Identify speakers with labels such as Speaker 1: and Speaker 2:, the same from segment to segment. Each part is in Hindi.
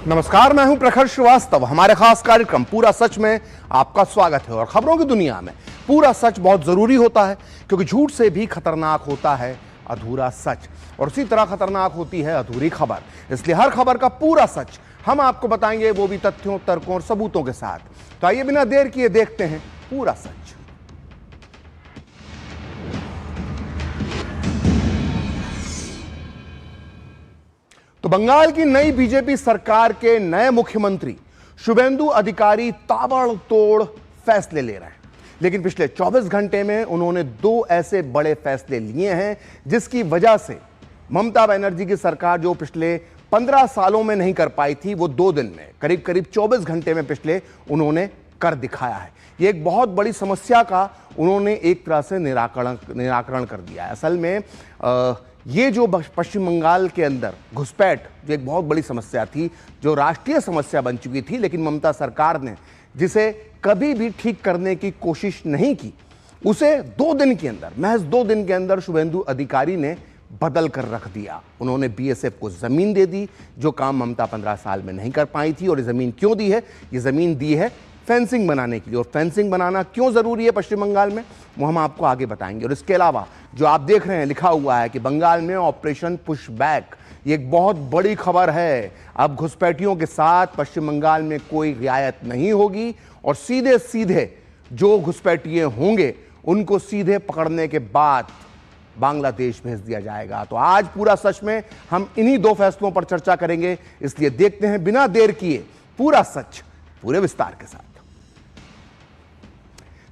Speaker 1: नमस्कार, मैं हूं प्रखर श्रीवास्तव। हमारे खास कार्यक्रम पूरा सच में आपका स्वागत है। और खबरों की दुनिया में पूरा सच बहुत जरूरी होता है, क्योंकि झूठ से भी खतरनाक होता है अधूरा सच, और उसी तरह खतरनाक होती है अधूरी खबर। इसलिए हर खबर का पूरा सच हम आपको बताएंगे, वो भी तथ्यों, तर्कों और सबूतों के साथ। तो आइए बिना देर किए देखते हैं पूरा सच। तो बंगाल की नई बीजेपी सरकार के नए मुख्यमंत्री शुभेंदु अधिकारी ताबड़तोड़ फैसले ले रहे हैं। लेकिन पिछले 24 घंटे में उन्होंने दो ऐसे बड़े फैसले लिए हैं जिसकी वजह से ममता बनर्जी की सरकार जो पिछले 15 सालों में नहीं कर पाई थी, वो 2 दिन में, करीब करीब 24 घंटे में पिछले उन्होंने कर दिखाया है। ये एक बहुत बड़ी समस्या का उन्होंने एक तरह से निराकरण कर दिया है। असल में ये जो पश्चिम बंगाल के अंदर घुसपैठ जो एक बहुत बड़ी समस्या थी, जो राष्ट्रीय समस्या बन चुकी थी, लेकिन ममता सरकार ने जिसे कभी भी ठीक करने की कोशिश नहीं की, उसे 2 दिन के अंदर, महज 2 दिन के अंदर शुभेंदु अधिकारी ने बदल कर रख दिया। उन्होंने बीएसएफ को जमीन दे दी, जो काम ममता 15 साल में नहीं कर पाई थी। और ये जमीन क्यों दी है? ये जमीन दी है फेंसिंग बनाने के लिए। और फेंसिंग बनाना क्यों जरूरी है पश्चिम बंगाल में, वो हम आपको आगे बताएंगे। और इसके अलावा जो आप देख रहे हैं, लिखा हुआ है कि बंगाल में ऑपरेशन पुशबैक, ये एक बहुत बड़ी खबर है। अब घुसपैठियों के साथ पश्चिम बंगाल में कोई रियायत नहीं होगी, और सीधे सीधे जो घुसपैठिए होंगे उनको सीधे पकड़ने के बाद बांग्लादेश भेज दिया जाएगा। तो आज पूरा सच में हम इन्हीं 2 फैसलों पर चर्चा करेंगे, इसलिए देखते हैं बिना देर किए पूरा सच पूरे विस्तार के साथ।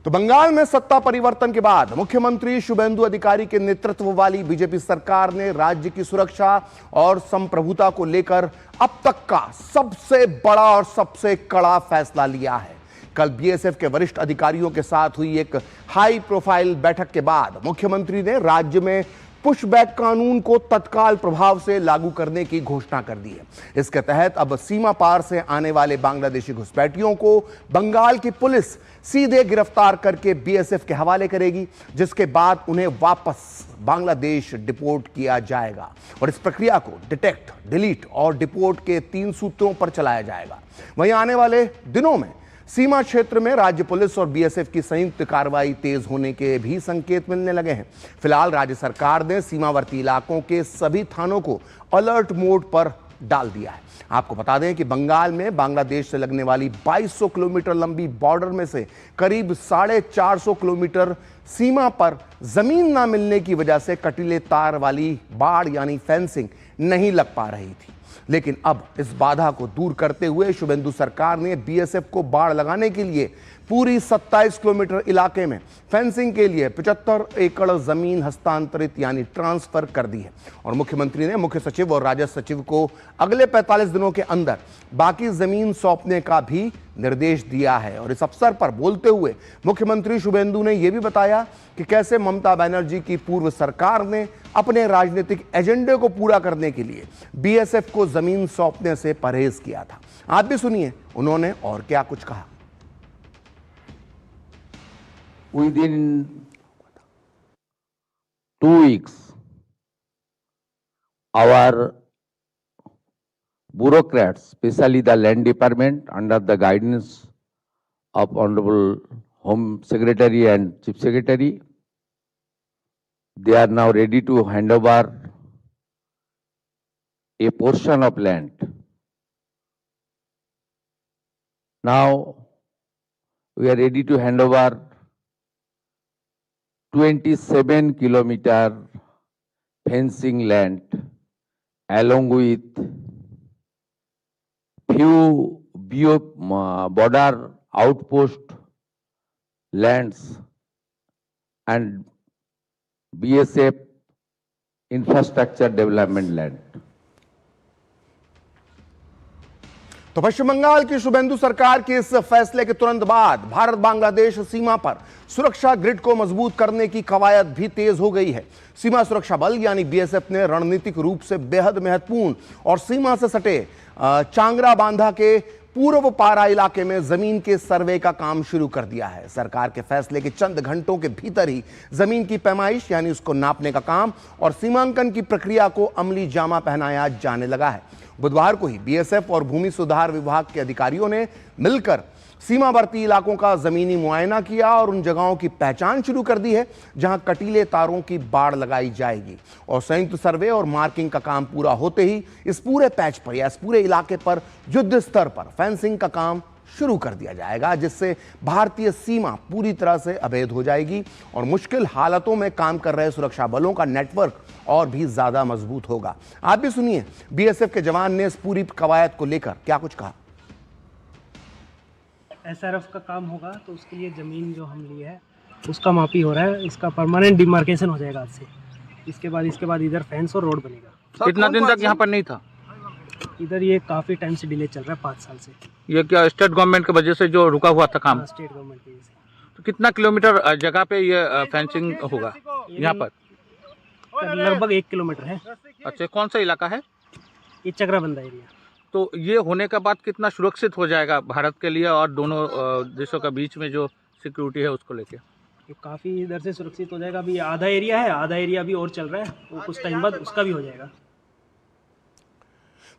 Speaker 1: तो बंगाल में सत्ता परिवर्तन के बाद मुख्यमंत्री शुभेंदु अधिकारी के नेतृत्व वाली बीजेपी सरकार ने राज्य की सुरक्षा और संप्रभुता को लेकर अब तक का सबसे बड़ा और सबसे कड़ा फैसला लिया है। कल बीएसएफ के वरिष्ठ अधिकारियों के साथ हुई एक हाई प्रोफाइल बैठक के बाद मुख्यमंत्री ने राज्य में पुशबैक कानून को तत्काल प्रभाव से लागू करने की घोषणा कर दी है। इसके तहत अब सीमा पार से आने वाले बांग्लादेशी घुसपैठियों को बंगाल की पुलिस सीधे गिरफ्तार करके बीएसएफ के हवाले करेगी, जिसके बाद उन्हें वापस बांग्लादेश डिपोर्ट किया जाएगा। और इस प्रक्रिया को डिटेक्ट, डिलीट और डिपोर्ट के 3 सूत्रों पर चलाया जाएगा। वहीं आने वाले दिनों में सीमा क्षेत्र में राज्य पुलिस और बीएसएफ की संयुक्त कार्रवाई तेज होने के भी संकेत मिलने लगे हैं। फिलहाल राज्य सरकार ने सीमावर्ती इलाकों के सभी थानों को अलर्ट मोड पर डाल दिया है। आपको बता दें कि बंगाल में बांग्लादेश से लगने वाली 2200 किलोमीटर लंबी बॉर्डर में से करीब 450 किलोमीटर सीमा पर जमीन ना मिलने की वजह से कटीले तार वाली बाड़ यानी फेंसिंग नहीं लग पा रही थी। लेकिन अब इस बाधा को दूर करते हुए शुभेंदु सरकार ने बीएसएफ को बाड़ लगाने के लिए पूरी 27 किलोमीटर इलाके में फेंसिंग के लिए 75 एकड़ जमीन हस्तांतरित यानी ट्रांसफर कर दी है। और मुख्यमंत्री ने मुख्य सचिव और राजस्व सचिव को अगले 45 दिनों के अंदर बाकी जमीन सौंपने का भी निर्देश दिया है। और इस अवसर पर बोलते हुए मुख्यमंत्री शुभेंदु ने यह भी बताया कि कैसे ममता बनर्जी की पूर्व सरकार ने अपने राजनीतिक एजेंडे को पूरा करने के लिए बीएसएफ को जमीन सौंपने से परहेज किया था। आप भी सुनिए उन्होंने और क्या कुछ कहा।
Speaker 2: Within 2 weeks, our bureaucrats, especially the Land Department, under the guidance of Honorable Home Secretary and Chief Secretary, they are now ready to hand over a portion of land. Now, we are ready to hand over 27 kilometer fencing land along with few border outpost lands and BSF infrastructure development land.
Speaker 1: तो पश्चिम बंगाल की शुभेंदु सरकार के इस फैसले के तुरंत बाद भारत बांग्लादेश सीमा पर सुरक्षा ग्रिड को मजबूत करने की कवायद भी तेज हो गई है। सीमा सुरक्षा बल यानी बीएसएफ ने रणनीतिक रूप से बेहद महत्वपूर्ण और सीमा से सटे चांगरा बांधा के पूर्व पारा इलाके में जमीन के सर्वे का काम शुरू कर दिया है। सरकार के फैसले के चंद घंटों के भीतर ही जमीन की पैमाइश यानी उसको नापने का काम और सीमांकन की प्रक्रिया को अमली जामा पहनाया जाने लगा है। बुधवार को ही बीएसएफ और भूमि सुधार विभाग के अधिकारियों ने मिलकर सीमावर्ती इलाकों का जमीनी मुआयना किया और उन जगहों की पहचान शुरू कर दी है जहां कटीले तारों की बाड़ लगाई जाएगी। और संयुक्त सर्वे और मार्किंग का काम पूरा होते ही इस पूरे पैच पर या इस पूरे इलाके पर युद्ध स्तर पर फेंसिंग का काम शुरू कर दिया जाएगा, जिससे भारतीय सीमा पूरी तरह से अवैध हो जाएगी और मुश्किल हालातों में काम कर रहे सुरक्षा बलों का नेटवर्क और भी ज्यादा मजबूत होगा। आप भी सुनिए बीएसएफ के जवान ने इस पूरी कवायद को लेकर क्या कुछ कहा।
Speaker 3: एसआरएफ का काम होगा तो उसके लिए ज़मीन जो हम लिए है उसका मापी हो रहा है, इसका परमानेंट डिमार्केशन हो जाएगा आज से। इसके बाद इधर फेंस और रोड बनेगा।
Speaker 4: कितना दिन तक यहाँ पर नहीं था?
Speaker 3: इधर ये काफ़ी टाइम से डिले चल रहा है, 5 साल से।
Speaker 4: ये क्या स्टेट गवर्नमेंट की वजह से जो रुका हुआ था काम?
Speaker 3: स्टेट गवर्नमेंट की वजह से।
Speaker 4: तो कितना किलोमीटर जगह पे ये फेंसिंग होगा यहाँ पर?
Speaker 3: लगभग 1 किलोमीटर है।
Speaker 4: अच्छा, कौन सा इलाका है?
Speaker 3: ये चक्राबंदा एरिया।
Speaker 4: तो ये होने के बाद कितना सुरक्षित हो जाएगा भारत के लिए और दोनों देशों के बीच में जो सिक्योरिटी है उसको लेके?
Speaker 3: ये काफ़ी इधर से सुरक्षित हो जाएगा। अभी आधा एरिया है, आधा एरिया अभी और चल रहा है, वो कुछ टाइम बाद उसका भी हो जाएगा।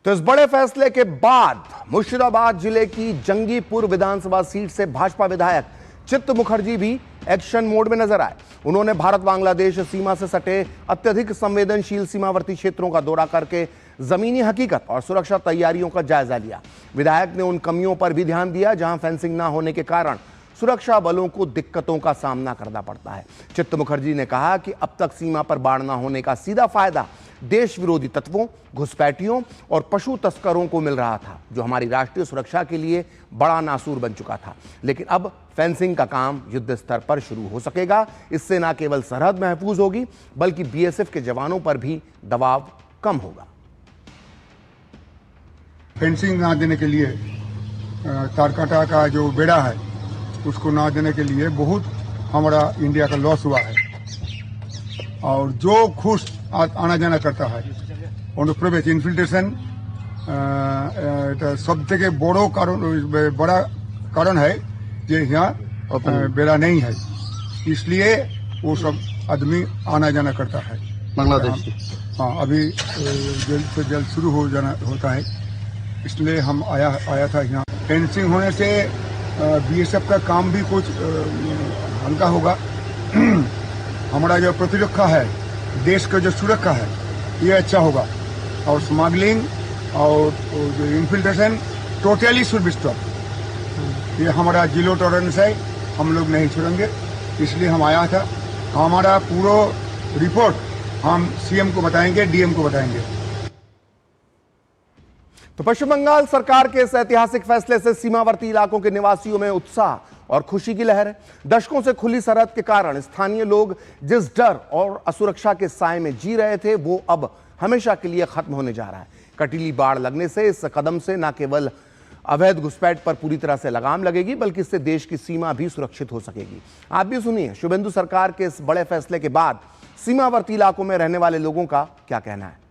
Speaker 1: तो इस बड़े फैसले के बाद मुर्शिदाबाद जिले की जंगीपुर विधानसभा सीट से भाजपा विधायक चित्त मुखर्जी भी एक्शन मोड में नजर आए। उन्होंने भारत बांग्लादेश सीमा से सटे अत्यधिक संवेदनशील सीमावर्ती क्षेत्रों का दौरा करके जमीनी हकीकत और सुरक्षा तैयारियों का जायजा लिया। विधायक ने उन कमियों पर भी ध्यान दिया जहां फेंसिंग न होने के कारण सुरक्षा बलों को दिक्कतों का सामना करना पड़ता है। चित्त मुखर्जी ने कहा कि अब तक सीमा पर बाढ़ न होने का सीधा फायदा देश विरोधी तत्वों, घुसपैठियों और पशु तस्करों को मिल रहा था, जो हमारी राष्ट्रीय सुरक्षा के लिए बड़ा नासूर बन चुका था। लेकिन अब फेंसिंग का काम युद्ध स्तर पर शुरू हो सकेगा। इससे न केवल सरहद महफूज होगी बल्कि बीएसएफ के जवानों पर भी दबाव कम होगा।
Speaker 5: फेंसिंग ना देने के लिए तारकाटा का जो बेड़ा है उसको ना देने के लिए बहुत हमारा इंडिया का लॉस हुआ है। और जो खुश आना जाना करता है अनुप्रवेश इन्फिल्ट्रेशन सब থেকে बड़ा कारण है कि यहाँ बेड़ा नहीं है, इसलिए वो सब आदमी आना जाना करता है बांग्लादेश। हाँ, अभी जल्द से जल्द शुरू होता है, इसलिए हम आया था यहाँ। फेंसिंग होने से बीएसएफ का काम भी कुछ हल्का होगा। हमारा जो प्रतिरक्षा है, देश का जो सुरक्षा है, ये अच्छा होगा। और स्मगलिंग और जो infiltration totally should be stop. ये हमारा जीरो टॉलरेंस है, हम लोग नहीं छोड़ेंगे, इसलिए हम आया था। हमारा पूरा रिपोर्ट हम सीएम को बताएंगे, डीएम को बताएंगे।
Speaker 1: तो पश्चिम बंगाल सरकार के इस ऐतिहासिक फैसले से सीमावर्ती इलाकों के निवासियों में उत्साह और खुशी की लहर है। दशकों से खुली सरहद के कारण स्थानीय लोग जिस डर और असुरक्षा के साए में जी रहे थे, वो अब हमेशा के लिए खत्म होने जा रहा है। कटीली बाढ़ लगने से इस कदम से न केवल अवैध घुसपैठ पर पूरी तरह से लगाम लगेगी बल्कि इससे देश की सीमा भी सुरक्षित हो सकेगी। आप भी सुनिए शुभेंदु सरकार के इस बड़े फैसले के बाद सीमावर्ती इलाकों में रहने वाले लोगों का क्या कहना है।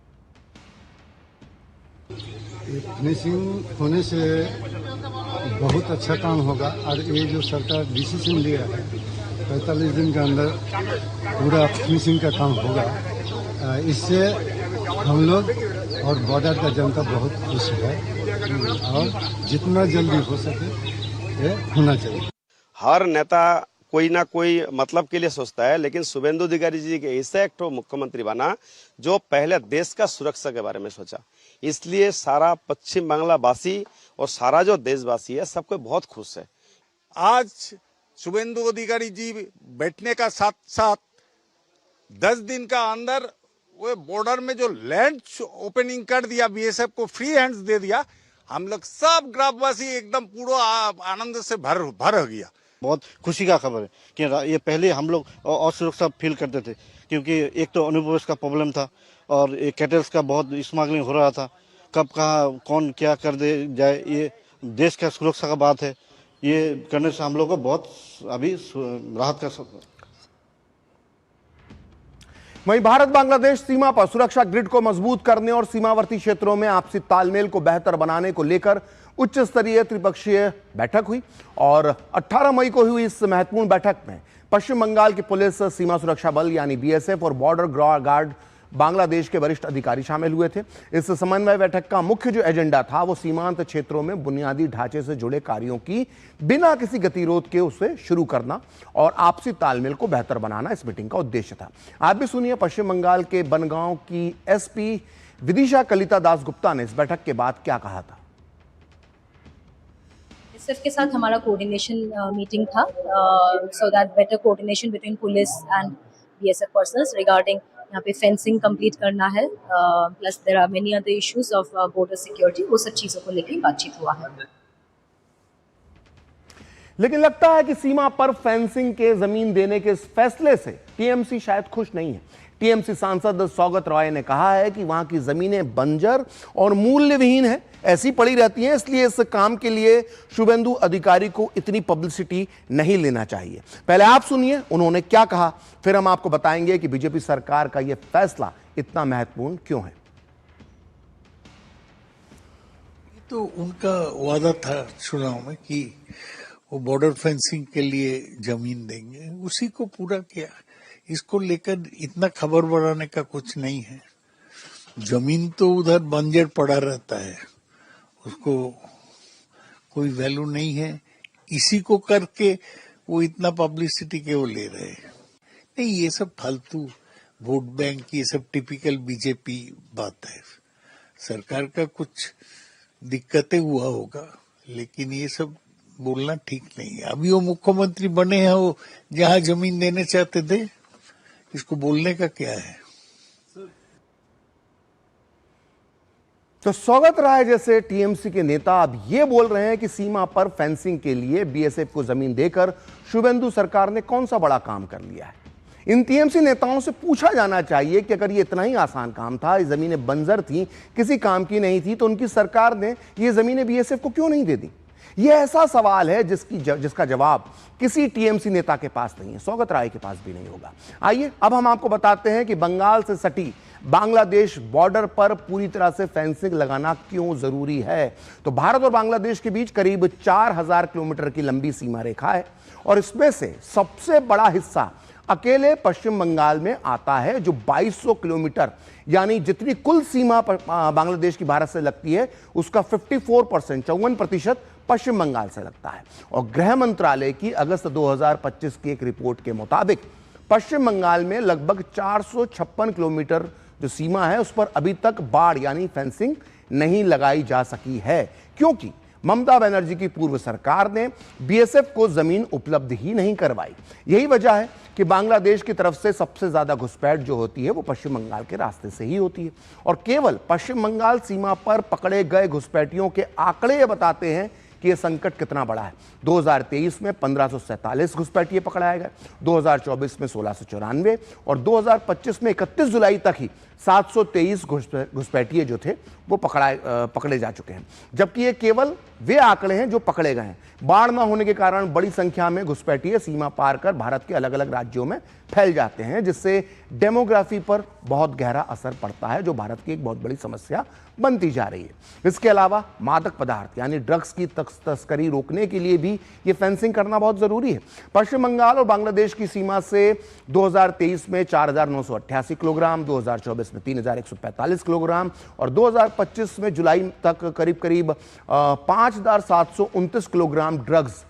Speaker 6: फिनिशिंग होने से बहुत अच्छा काम होगा और ये जो सरकार डिसीजन लिया है 45 दिन के अंदर पूरा फिनिशिंग का काम होगा, इससे हम लोग और बॉर्डर का जनता बहुत खुश है और जितना जल्दी हो सके ये होना चाहिए।
Speaker 7: हर नेता कोई ना कोई मतलब के लिए सोचता है, लेकिन शुभेंदु अधिकारी जी के ऐसा एक मुख्यमंत्री बना जो पहले देश का सुरक्षा के बारे में सोचा। इसलिए सारा पश्चिम बांग्ला वासी और सारा जो देशवासी है सबको बहुत खुश है।
Speaker 8: आज शुभेंदु अधिकारी जी बैठने का साथ साथ 10 दिन का अंदर वो बॉर्डर में जो लैंड ओपनिंग कर दिया, बीएसएफ को फ्री हैंड्स दे दिया, हम लोग सब ग्रामवासी एकदम पूरा आनंद से भर हो गया।
Speaker 9: बहुत खुशी का खबर है कि ये पहले हम लोग असुरक्षा फील करते थे, क्योंकि एक तो अनुप्रवेश का प्रॉब्लम था और कैटल्स का बहुत स्मगलिंग हो रहा था। कब कहाँ कौन क्या कर दे जाए, ये देश का सुरक्षा का बात है। ये करने से हम लोग को बहुत अभी राहत का
Speaker 1: वहीं भारत बांग्लादेश सीमा पर सुरक्षा ग्रिड को मजबूत करने और सीमावर्ती क्षेत्रों में आपसी तालमेल को बेहतर बनाने को लेकर उच्च स्तरीय त्रिपक्षीय बैठक हुई और 18 मई को हुई इस महत्वपूर्ण बैठक में पश्चिम बंगाल की पुलिस, सीमा सुरक्षा बल यानी बीएसएफ और बॉर्डर गार्ड बांग्लादेश के वरिष्ठ अधिकारी शामिल हुए थे। इस समन्वय बैठक का मुख्य जो एजेंडा था वो सीमांत क्षेत्रों में बुनियादी ढांचे से जुड़े कार्यों की बिना किसी गतिरोध के उसे शुरू करना और आपसी तालमेल को बेहतर बनाना इस मीटिंग का उद्देश्य था। आप भी सुनिए पश्चिम बंगाल के बनगांव की एसपी विदिशा कलिता दास गुप्ता ने इस बैठक के बाद क्या कहा था।
Speaker 10: बीएसएफ के साथ हमारा कोऑर्डिनेशन मीटिंग था, so that better coordination between police and BSF personnels regarding यहाँ पे फेंसिंग कंप्लीट करना है, plus there are many other issues of border security, वो सब चीज़ों को लेकर बातचीत हुआ है।
Speaker 1: लेकिन लगता है कि सीमा पर फेंसिंग के जमीन देने के इस फैसले से टीएमसी शायद खुश नहीं है। टीएमसी सांसद सौगत रॉय ने कहा है कि वहां की जमीनें बंजर और मूल्यविहीन है, ऐसी पड़ी रहती हैं, इसलिए इस काम के लिए शुभेंदु अधिकारी को इतनी पब्लिसिटी नहीं लेना चाहिए। पहले आप सुनिए उन्होंने क्या कहा, फिर हम आपको बताएंगे कि बीजेपी सरकार का यह फैसला इतना महत्वपूर्ण क्यों है।
Speaker 11: तो उनका वादा था चुनाव में कि वो बॉर्डर फेंसिंग के लिए जमीन देंगे, उसी को पूरा किया। इसको लेकर इतना खबर बढ़ाने का कुछ नहीं है। जमीन तो उधर बंजर पड़ा रहता है, उसको कोई वैल्यू नहीं है। इसी को करके वो इतना पब्लिसिटी के वो ले रहे हैं। नहीं, ये सब फालतू वोट बैंक की, ये सब टिपिकल बीजेपी बात है। सरकार का कुछ दिक्कतें हुआ होगा, लेकिन ये सब बोलना ठीक नहीं है। अभी वो मुख्यमंत्री बने हैं, वो जहां जमीन देने चाहते थे, इसको बोलने का क्या है।
Speaker 1: तो सौगत राय जैसे टीएमसी के नेता अब ये बोल रहे हैं कि सीमा पर फेंसिंग के लिए बीएसएफ को जमीन देकर शुभेंदु सरकार ने कौन सा बड़ा काम कर लिया है। इन टीएमसी नेताओं से पूछा जाना चाहिए कि अगर ये इतना ही आसान काम था, ये जमीनें बंजर थी, किसी काम की नहीं थी, तो उनकी सरकार ने ये जमीनें बीएसएफ को क्यों नहीं दे दी। ये ऐसा सवाल है जिसका जवाब किसी टीएमसी नेता के पास नहीं है, सौगत राय के पास भी नहीं होगा। आइए अब हम आपको बताते हैं कि बंगाल से सटी बांग्लादेश बॉर्डर पर पूरी तरह से फेंसिंग लगाना क्यों जरूरी है। तो भारत और बांग्लादेश के बीच करीब 4000 किलोमीटर की लंबी सीमा रेखा है और इसमें से सबसे बड़ा हिस्सा अकेले पश्चिम बंगाल में आता है, जो 2200 किलोमीटर यानी जितनी कुल सीमा बांग्लादेश की भारत से लगती है उसका 54% पश्चिम बंगाल से लगता है। और गृह मंत्रालय की अगस्त 2025 की एक रिपोर्ट के मुताबिक पश्चिम बंगाल में लगभग 456 किलोमीटर जो सीमा है उस पर अभी तक बाड़ यानी फेंसिंग नहीं लगाई जा सकी है, क्योंकि ममता बनर्जी की पूर्व सरकार ने बीएसएफ को जमीन उपलब्ध ही नहीं करवाई। यही वजह है कि बांग्लादेश की तरफ से सबसे ज्यादा घुसपैठ जो होती है वो पश्चिम बंगाल के रास्ते से ही होती है। और केवल पश्चिम बंगाल सीमा पर पकड़े गए घुसपैठियों के आंकड़े ये बताते हैं कि यह संकट कितना बड़ा है। 2023 में 1547 घुसपैठिए पकड़ाए गए, 2024 में 1694 और 2025 में 31 जुलाई तक ही 723 घुसपैठिए जो थे वो पकड़े जा चुके हैं। जबकि ये केवल वे आंकड़े हैं जो पकड़े गए हैं। बाढ़ न होने के कारण बड़ी संख्या में घुसपैठिए सीमा पार कर भारत के अलग अलग राज्यों में फैल जाते हैं, जिससे डेमोग्राफी पर बहुत गहरा असर पड़ता है, जो भारत की एक बहुत बड़ी समस्या बनती जा रही है। इसके अलावा मादक पदार्थ यानी ड्रग्स की तस्करी रोकने के लिए भी ये फेंसिंग करना बहुत जरूरी है। पश्चिम बंगाल और बांग्लादेश की सीमा से 2023 में 4988 किलोग्राम, 2024 में 3145 किलोग्राम और 2025 में जुलाई तक करीब 5729 किलोग्राम ड्रग्स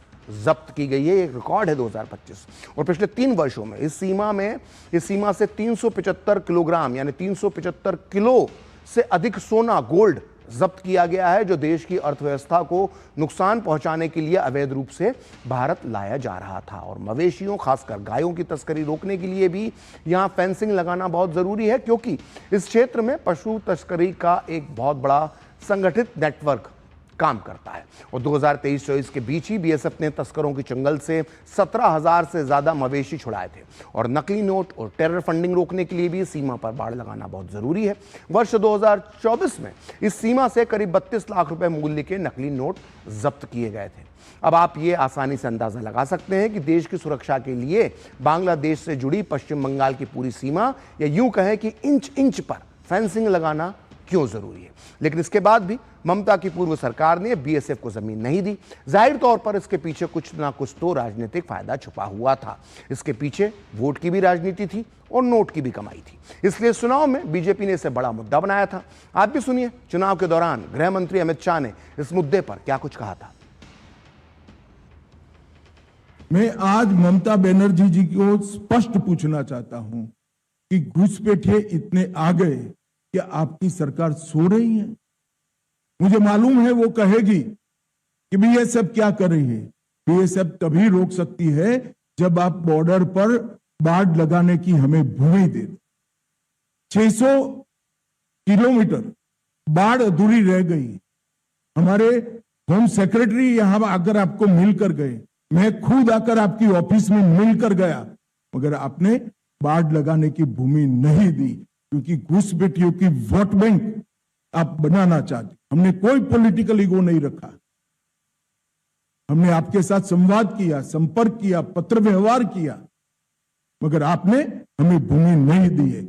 Speaker 1: जब्त की गई है। एक रिकॉर्ड है 2025। और पिछले 3 वर्षों में इस सीमा से 375 किलोग्राम यानी 375 किलो से अधिक सोना, गोल्ड जब्त किया गया है, जो देश की अर्थव्यवस्था को नुकसान पहुंचाने के लिए अवैध रूप से भारत लाया जा रहा था। और मवेशियों, खासकर गायों की तस्करी रोकने के लिए भी यहां फेंसिंग लगाना बहुत जरूरी है, क्योंकि इस क्षेत्र में पशु तस्करी का एक बहुत बड़ा संगठित नेटवर्क काम करता है। और 2023-24 के बीच ही बीएसएफ ने तस्करों की चंगल से 17,000 से ज्यादा मवेशी छुड़ाए थे। और नकली नोट और टेरर फंडिंग रोकने के लिए भी सीमा पर बाड़ लगाना बहुत जरूरी है। वर्ष 2024 में इस सीमा से करीब 32 लाख रुपए मूल्य के नकली नोट जब्त किए गए थे। अब आप ये आसानी से अंदाजा लगा सकते हैं कि देश की सुरक्षा के लिए बांग्लादेश से जुड़ी पश्चिम बंगाल की पूरी सीमा, या यूं कहें कि इंच इंच पर फेंसिंग लगाना क्यों जरूरी है। लेकिन इसके बाद भी ममता की पूर्व सरकार ने बीएसएफ को जमीन नहीं दी। जाहिर तौर पर इसके पीछे कुछ ना कुछ तो राजनीतिक फायदा छुपा हुआ था। इसके पीछे वोट की भी राजनीति थी और नोट की भी कमाई थी। इसलिए चुनाव में बीजेपी ने इसे बड़ा मुद्दा बनाया था। आप भी सुनिए चुनाव के दौरान गृह मंत्री अमित शाह ने इस मुद्दे पर क्या कुछ कहा था।
Speaker 12: मैं आज ममता बनर्जी जी को स्पष्ट पूछना चाहता हूं कि घुसपैठिए इतने आ गए कि आपकी सरकार सो रही है। मुझे मालूम है वो कहेगी कि बीएसएफ क्या कर रही है। बीएसएफ तभी रोक सकती है जब आप बॉर्डर पर बाड़ लगाने की हमें भूमि दे। 600 किलोमीटर बाढ़ अधूरी रह गई। हमारे होम सेक्रेटरी यहां आकर आपको मिलकर गए, मैं खुद आकर आपकी ऑफिस में मिलकर गया, मगर आपने बाढ़ लगाने की भूमि नहीं दी क्योंकि घुसपैठियों की वोट बैंक आप बनाना चाहते। हमने कोई पॉलिटिकल ईगो नहीं रखा। हमने आपके साथ संवाद किया, संपर्क किया, पत्र व्यवहार किया, मगर आपने हमें भूमि नहीं दी है।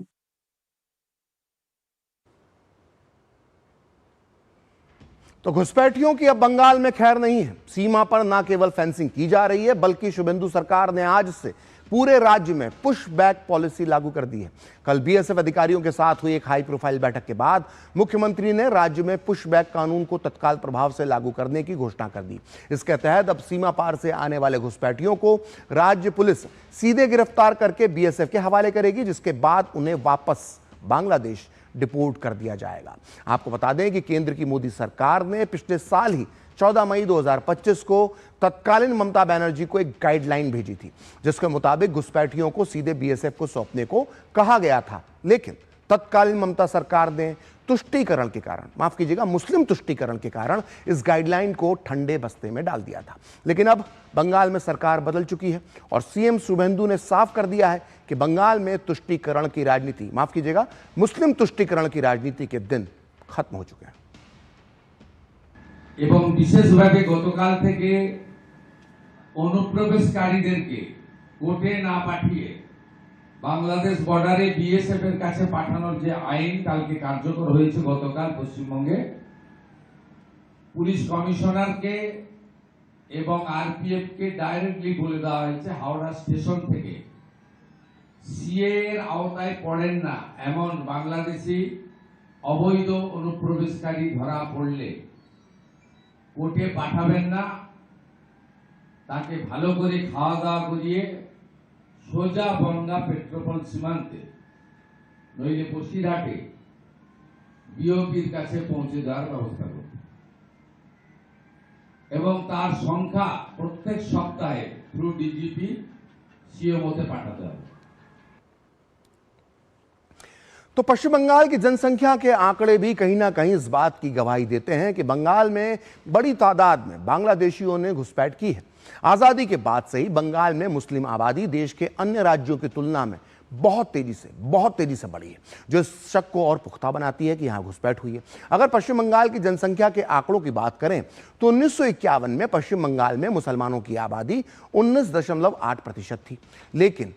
Speaker 1: तो घुसपैठियों की अब बंगाल में खैर नहीं है। सीमा पर ना केवल फेंसिंग की जा रही है बल्कि शुभेंदु सरकार ने आज से पूरे राज्य में पुश बैक पॉलिसी लागू कर दी है। कल बीएसएफ अधिकारियों के साथ हुई एक हाई प्रोफाइल बैठक के बाद मुख्यमंत्री ने राज्य में पुश बैक कानून को तत्काल प्रभाव से लागू करने की घोषणा कर दी। इसके तहत अब सीमा पार से आने वाले घुसपैठियों को राज्य पुलिस सीधे गिरफ्तार करके बीएसएफ के हवाले करेगी, जिसके बाद उन्हें वापस बांग्लादेश डिपोर्ट कर दिया जाएगा। आपको बता दें कि केंद्र की मोदी सरकार ने पिछले साल ही 14 मई 2025 को तत्कालीन ममता बनर्जी को एक गाइडलाइन भेजी थी, जिसके मुताबिक घुसपैठियों को सीधे बीएसएफ को सौंपने को कहा गया था। लेकिन तत्कालीन ममता सरकार ने तुष्टीकरण के कारण, माफ कीजिएगा, मुस्लिम तुष्टीकरण के कारण इस गाइडलाइन को ठंडे बस्ते में डाल दिया था। लेकिन अब बंगाल में सरकार बदल चुकी है और सीएम शुभेंदु ने साफ कर दिया है कि बंगाल में तुष्टीकरण की राजनीति, माफ कीजिएगा, मुस्लिम तुष्टीकरण की राजनीति के दिन खत्म हो चुके हैं।
Speaker 13: এবং বিশেষভাবে গতকাল থেকে অনুপ্রবেশকারীদেরকে কোর্টে না পাঠিয়ে বাংলাদেশ বর্ডারে বিএসএফ এর কাছে পাঠানোর যে আইন কালকে কার্যকর হয়েছে গতকাল পশ্চিমবঙ্গে, পুলিশ কমিশনারকে এবং আরপিএফ কে ডাইরেক্টলি বলে দেওয়া হয়েছে হাওড়া স্টেশন থেকে সিএ এর আওতায় পড়েন না এমন বাংলাদেশি অবৈধ অনুপ্রবেশকারী ধরা পড়লে কোর্টে পাঠাবেন না, তাকে ভালো করে খাওয়া দাওয়া করিয়ে সোজা বনগা পেট্রোপল সীমান্তে নইলে বসিরহাটে বিওপির কাছে পৌঁছে দেওয়ার ব্যবস্থা করবে এবং তার সংখ্যা প্রত্যেক সপ্তাহে থ্রু ডিজিপি সিএমওতে পাঠাতে হবে।
Speaker 1: तो पश्चिम बंगाल की जनसंख्या के आंकड़े भी कहीं ना कहीं इस बात की गवाही देते हैं कि बंगाल में बड़ी तादाद में बांग्लादेशियों ने घुसपैठ की है। आजादी के बाद से ही बंगाल में मुस्लिम आबादी देश के अन्य राज्यों की तुलना में बहुत तेजी से बढ़ी है, जो इस शक को और पुख्ता बनाती है कि यहां घुसपैठ हुई है। अगर पश्चिम बंगाल की जनसंख्या के आंकड़ों की बात करें तो 1951 में पश्चिम बंगाल में मुसलमानों की आबादी 19.8% थी। लेकिन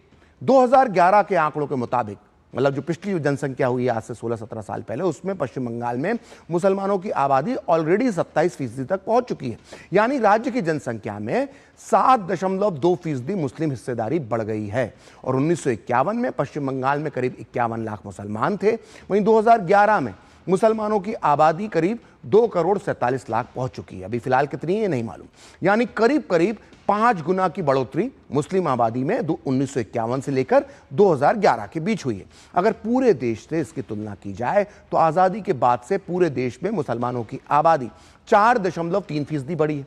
Speaker 1: 2011 के आंकड़ों के मुताबिक, मतलब जो पिछली जनसंख्या हुई है आज से 16-17 साल पहले, उसमें पश्चिम बंगाल में मुसलमानों की आबादी ऑलरेडी 27% तक पहुंच चुकी है। यानी राज्य की जनसंख्या में 7.2% मुस्लिम हिस्सेदारी बढ़ गई है। और 1951 में पश्चिम बंगाल में करीब 51 लाख मुसलमान थे, वहीं 2011 में मुसलमानों की आबादी करीब 2.47 करोड़ पहुंच चुकी है। अभी फिलहाल कितनी है नहीं मालूम। यानी करीब 5 गुना की बढ़ोतरी मुस्लिम आबादी में 1951 से लेकर 2011 के बीच हुई है। अगर पूरे देश से इसकी तुलना की जाए तो आज़ादी के बाद से पूरे देश में मुसलमानों की आबादी 4.3% बढ़ी है।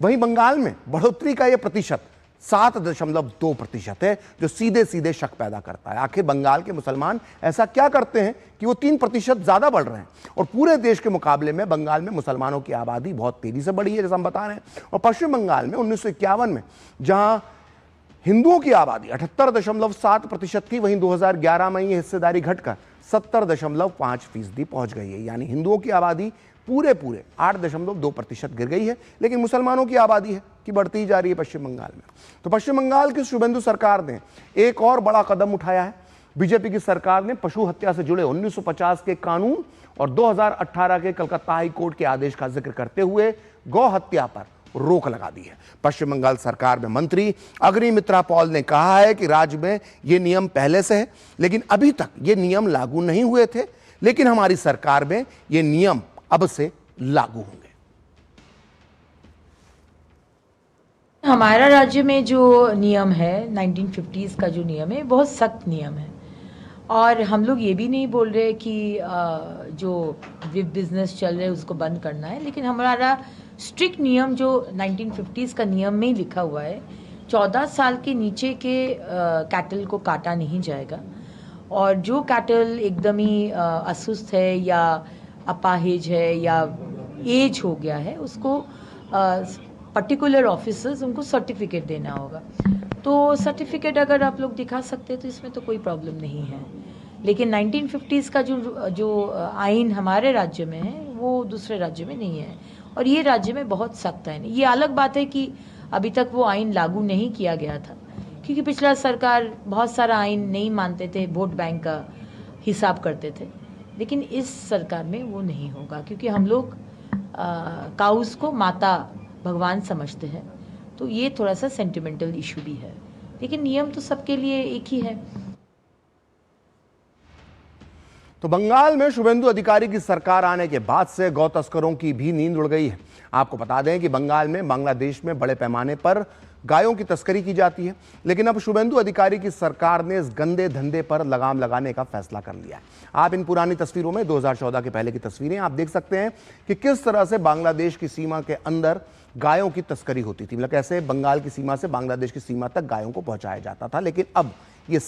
Speaker 1: वहीं बंगाल में बढ़ोतरी का यह प्रतिशत 7.2% है, जो सीधे शक पैदा करता है। आखिर बंगाल के मुसलमान ऐसा क्या करते हैं कि वो 3% ज्यादा बढ़ रहे हैं? और पूरे देश के मुकाबले में बंगाल में मुसलमानों की आबादी बहुत तेजी से बढ़ी है, जैसा हम बता रहे हैं। और पश्चिम बंगाल में 1951 में जहां हिंदुओं की आबादी 78.7% थी, वहीं 2011 में ये हिस्सेदारी घटकर 70.5% पहुंच गई है। यानी हिंदुओं की आबादी पूरे 8.2% गिर गई है, लेकिन मुसलमानों की आबादी है कि बढ़ती ही जा रही है पश्चिम बंगाल में। तो पश्चिम बंगाल की शुभेंदु सरकार ने एक और बड़ा कदम उठाया है। बीजेपी की सरकार ने पशु हत्या से जुड़े 1950 के कानून और 2018 के कलकत्ता हाई कोर्ट के आदेश का जिक्र करते हुए गौ हत्या पर रोक लगा दी है। पश्चिम बंगाल सरकार में मंत्री अग्निमित्रा पॉल ने कहा है कि राज्य में ये नियम पहले से है, लेकिन अभी तक ये नियम लागू नहीं हुए थे, लेकिन हमारी सरकार में ये नियम अब से लागू होंगे।
Speaker 14: हमारा राज्य में जो नियम है 1950s का जो नियम है बहुत सख्त नियम है, और हम लोग ये भी नहीं बोल रहे कि जो बिजनेस चल रहे है उसको बंद करना है, लेकिन हमारा स्ट्रिक्ट नियम जो 1950s का नियम में ही लिखा हुआ है 14 साल के नीचे के कैटल को काटा नहीं जाएगा, और जो कैटल एकदम ही असुस्थ है या अपाहिज है या एज हो गया है उसको पर्टिकुलर ऑफिसर्स उनको सर्टिफिकेट देना होगा। तो सर्टिफिकेट अगर आप लोग दिखा सकते हैं तो इसमें तो कोई प्रॉब्लम नहीं है, लेकिन 1950s का जो आइन हमारे राज्य में है वो दूसरे राज्य में नहीं है, और ये राज्य में बहुत सख्त आइन है। ये अलग बात है कि अभी तक वो आइन लागू नहीं किया गया था, क्योंकि पिछला सरकार बहुत सारा आइन नहीं मानते थे, वोट बैंक का हिसाब करते थे, लेकिन इस सरकार में वो नहीं होगा, क्योंकि हम लोग काउस को माता भगवान समझते हैं, तो ये थोड़ा सा सेंटिमेंटल इशू भी है, लेकिन नियम तो सबके लिए एक ही है।
Speaker 1: तो बंगाल में शुभेंदु अधिकारी की सरकार आने के बाद से गौ तस्करों की भी नींद उड़ गई है। आपको बता दें कि बंगाल में बांग्लादेश में बड़े पैमाने पर गायों की तस्करी की जाती है, लेकिन अब शुभेंदु अधिकारी की सरकार ने इस गंदे धंधे पर लगाम लगाने का फैसला कर लिया है। आप इन पुरानी तस्वीरों में 2014 के पहले की तस्वीरें आप देख सकते हैं कि किस तरह से बांग्लादेश की सीमा के अंदर गायों की तस्करी होती थी, मतलब कैसे बंगाल की सीमा से बांग्लादेश की सीमा तक गायों को पहुंचाया जाता था। लेकिन अब ये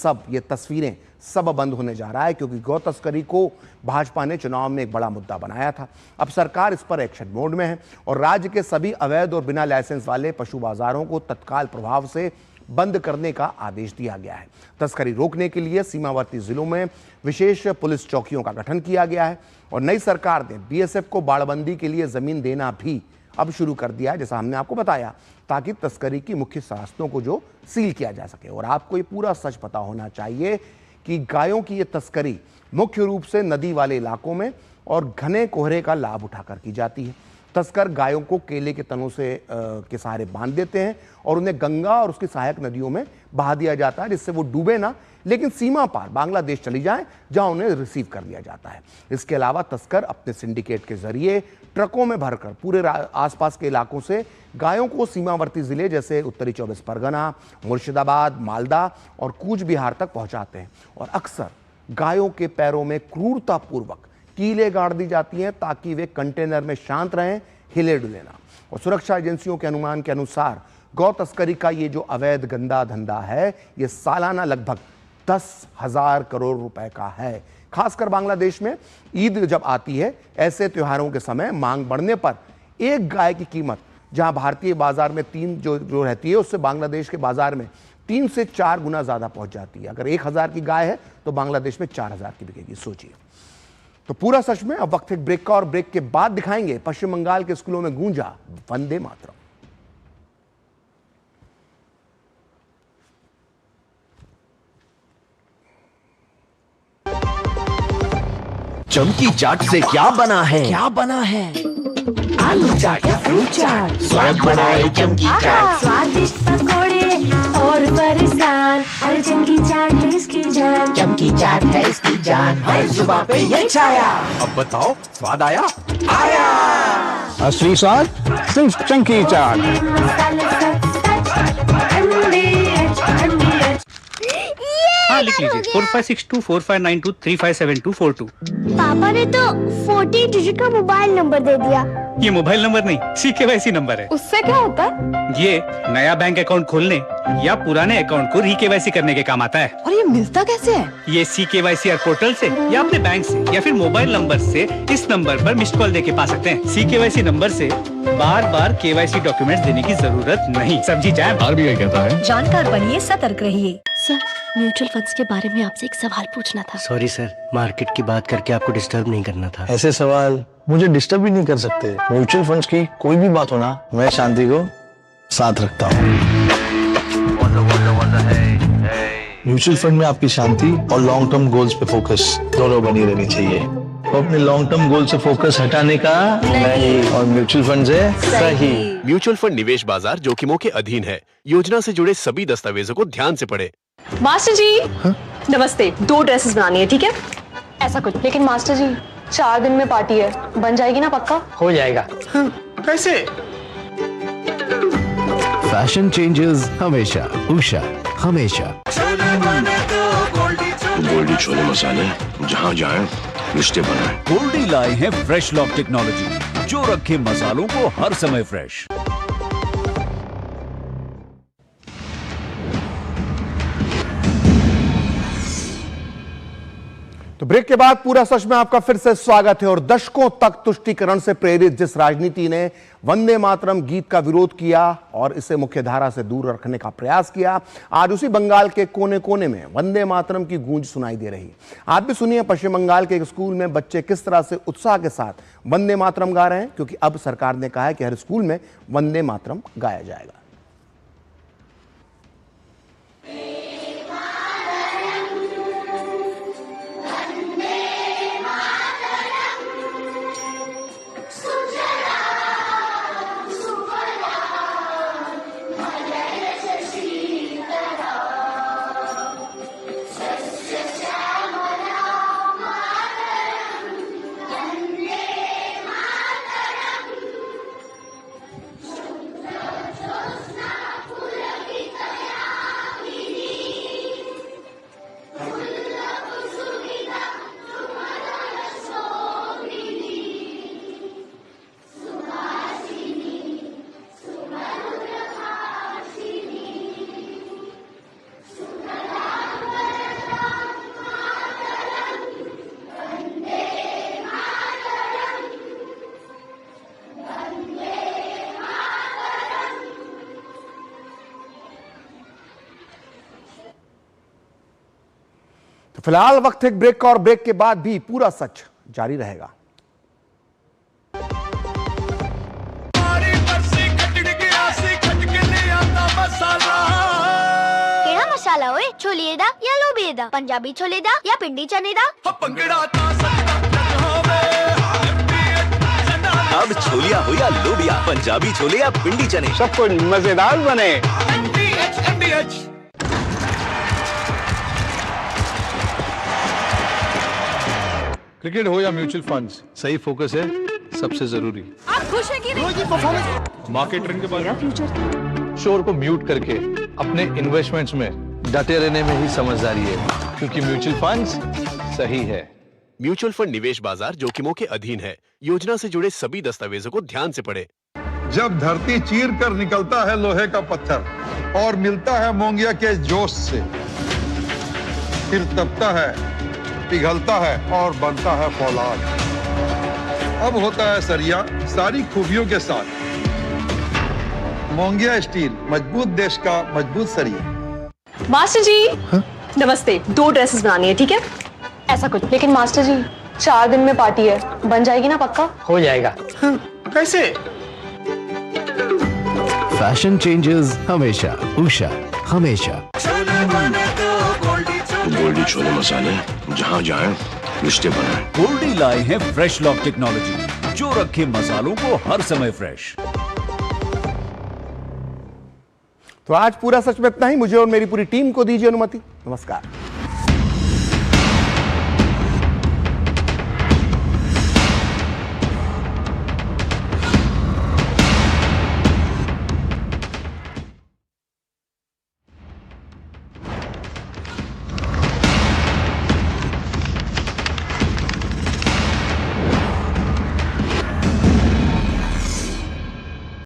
Speaker 1: तस्वीरें सब बंद होने जा रहा है, क्योंकि गौ तस्करी को भाजपा ने चुनाव में एक बड़ा मुद्दा बनाया था। अब सरकार इस पर एक्शन मोड में है और राज्य के सभी अवैध और बिना लाइसेंस वाले पशु बाजारों को तत्काल प्रभाव से बंद करने का आदेश दिया गया है। तस्करी रोकने के लिए सीमावर्ती जिलों में विशेष पुलिस चौकियों का गठन किया गया है और नई सरकार ने बीएसएफ को बाड़बंदी के लिए जमीन देना भी अब शुरू कर दिया है, जैसा हमने आपको बताया, ताकि तस्करी की मुख्य रास्तों को जो सील किया जा सके। और आपको ये पूरा सच पता होना चाहिए कि गायों की ये तस्करी मुख्य रूप से नदी वाले इलाकों में और घने कोहरे का लाभ उठाकर की जाती है। तस्कर गायों को केले के तनों से के सहारे बांध देते हैं और उन्हें गंगा और उसकी सहायक नदियों में बहा दिया जाता है, जिससे वो डूबे ना, लेकिन सीमा पार बांग्लादेश चली जाएं, जहां उन्हें रिसीव कर लिया जाता है। इसके अलावा तस्कर अपने सिंडिकेट के जरिए ट्रकों में भरकर पूरे आसपास के इलाकों से गायों को सीमावर्ती जिले जैसे उत्तरी 24 परगना, मुर्शिदाबाद, मालदा और कूच बिहार तक पहुंचाते हैं। और अक्सर गायों के पैरों में क्रूरतापूर्वक कीलें गाड़ दी जाती हैं ताकि वे कंटेनर में शांत रहें, हिले डुले ना। और सुरक्षा एजेंसियों के अनुमान के अनुसार गौ तस्करी का ये जो अवैध गंदा धंधा है, ये सालाना लगभग 10,000 करोड़ रुपए का है। खासकर बांग्लादेश में ईद जब आती है, ऐसे त्योहारों के समय मांग बढ़ने पर एक गाय की कीमत जहां भारतीय बाजार में 3 जो रहती है, उससे बांग्लादेश के बाजार में 3 से 4 गुना ज्यादा पहुंच जाती है। अगर 1,000 की गाय है तो बांग्लादेश में 4,000 की बिकेगी, सोचिए। तो पूरा सच में अब वक्त एक ब्रेक का, और ब्रेक के बाद दिखाएंगे पश्चिम बंगाल के स्कूलों में गूंजा वंदे मातरम।
Speaker 15: चमकी चाट से क्या बना है? आलू चाट या फ्रूट चाट, स्वाद बनाए चमकी चाट।
Speaker 16: स्वादिष्ट पकोड़े और बरसान, हर चमकी चाट है इसकी जान।
Speaker 15: चमकी चाट है इसकी जान, हर जुबान पे ये छाया। अब बताओ स्वाद आया? आया।
Speaker 17: असली स्वाद सिर्फ चमकी चाट।
Speaker 18: हाँ, लिख लीजिए 45624592357242।
Speaker 16: पापा ने तो 40 डिजिट का मोबाइल नंबर दे दिया।
Speaker 18: ये मोबाइल नंबर नहीं, CKYC नंबर है।
Speaker 16: उससे क्या होता है?
Speaker 18: ये नया बैंक अकाउंट खोलने या पुराने अकाउंट को री-KYC करने के काम आता है।
Speaker 16: और ये मिलता कैसे है?
Speaker 18: ये CKYC पोर्टल से या अपने बैंक से या फिर मोबाइल नंबर से इस नंबर पर मिस्ड कॉल देके पा सकते हैं। CKYC नंबर से बार बार KYC डॉक्यूमेंट्स देने की जरूरत नहीं। समझी जाए?
Speaker 17: RBI कहता है
Speaker 10: जानकार बनिए, सतर्क रहिए।
Speaker 16: सर, म्यूचुअल फंड्स के बारे में आपसे एक सवाल पूछना था।
Speaker 15: सॉरी सर, मार्केट की बात करके आपको डिस्टर्ब नहीं करना था।
Speaker 17: ऐसे सवाल मुझे डिस्टर्ब भी नहीं कर सकते। म्यूचुअल फंड्स की कोई भी बात हो ना, मैं शांति को साथ रखता हूँ। म्यूचुअल फंड में आपकी शांति और लॉन्ग टर्म गोल्स पे फोकस दोनों बनी रहनी चाहिए। तो अपने लॉन्ग टर्म गोल से फोकस हटाने का नहीं, और म्यूचुअल फंड से सही।
Speaker 19: म्यूचुअल फंड निवेश बाजार जोखिमों के अधीन है। योजना से जुड़े सभी दस्तावेजों को ध्यान से पढ़ें।
Speaker 20: मास्टर जी नमस्ते, 2 ड्रेसेस बनानी है, ठीक है? ऐसा कुछ। लेकिन मास्टर जी 4 दिन में पार्टी है, बन जाएगी ना पक्का?
Speaker 18: हो जाएगा।
Speaker 15: कैसे? फैशन चेंजेस हमेशा, उषा हमेशा।
Speaker 21: गोल्डी छोले मसाले, जहाँ जाए रिश्ते बनाए।
Speaker 22: गोल्डी लाए हैं फ्रेश लॉक टेक्नोलॉजी, जो रखे मसालों को हर समय फ्रेश।
Speaker 1: तो ब्रेक के बाद पूरा सच में आपका फिर से स्वागत है। और दशकों तक तुष्टीकरण से प्रेरित जिस राजनीति ने वंदे मातरम गीत का विरोध किया और इसे मुख्यधारा से दूर रखने का प्रयास किया, आज उसी बंगाल के कोने कोने में वंदे मातरम की गूंज सुनाई दे रही। आप भी सुनिए पश्चिम बंगाल के एक स्कूल में बच्चे किस तरह से उत्साह के साथ वंदे मातरम गा रहे हैं, क्योंकि अब सरकार ने कहा है कि हर स्कूल में वंदे मातरम गाया जाएगा। तो फिलहाल वक्त एक ब्रेक का, और ब्रेक के बाद भी पूरा सच जारी रहेगा।
Speaker 23: केड़ा मसाला ओए? छोले दा या लोबे दा? पंजाबी छोले दा या पिंडी चने दा?
Speaker 15: अब छोलिया हो या लोबिया, पंजाबी छोले या पिंडी चने, सब कुछ मजेदार बने।
Speaker 24: क्रिकेट हो या म्यूचुअल फंड्स, सही फोकस है सबसे जरूरी।
Speaker 20: आप खुश हैं कि नहीं?
Speaker 24: मार्केटिंग के बाद फ्यूचर शोर को म्यूट करके अपने इन्वेस्टमेंट्स में डटे रहने में ही समझदारी है, क्योंकि म्यूचुअल फंड्स सही है।
Speaker 19: म्यूचुअल फंड निवेश बाजार जोखिमों के अधीन है। योजना से जुड़े सभी दस्तावेजों को ध्यान से पढ़ें।
Speaker 25: जब धरती चीर कर निकलता है लोहे का पत्थर और मिलता है मोंगिया के जोश से, फिर तपता है, पिघलता है और बनता है फौलाद। अब होता है सरिया सारी खूबियों के साथ। मोंगिया स्टील, मजबूत देश का मजबूत सरिया।
Speaker 20: मास्टर जी नमस्ते, 2 ड्रेसेस बनानी है, ठीक है? ऐसा कुछ। लेकिन मास्टर जी 4 दिन में पार्टी है, बन जाएगी ना पक्का?
Speaker 18: हो जाएगा।
Speaker 15: कैसे? फैशन चेंजेस हमेशा, उषा हमेशा।
Speaker 21: गोल्डी छोले मसाले, जहाँ जाए रिश्ते बनाए।
Speaker 22: गोल्डी लाए हैं फ्रेश लॉक टेक्नोलॉजी, जो रखे मसालों को हर समय फ्रेश।
Speaker 1: तो आज पूरा सच में इतना ही। मुझे और मेरी पूरी टीम को दीजिए अनुमति। नमस्कार।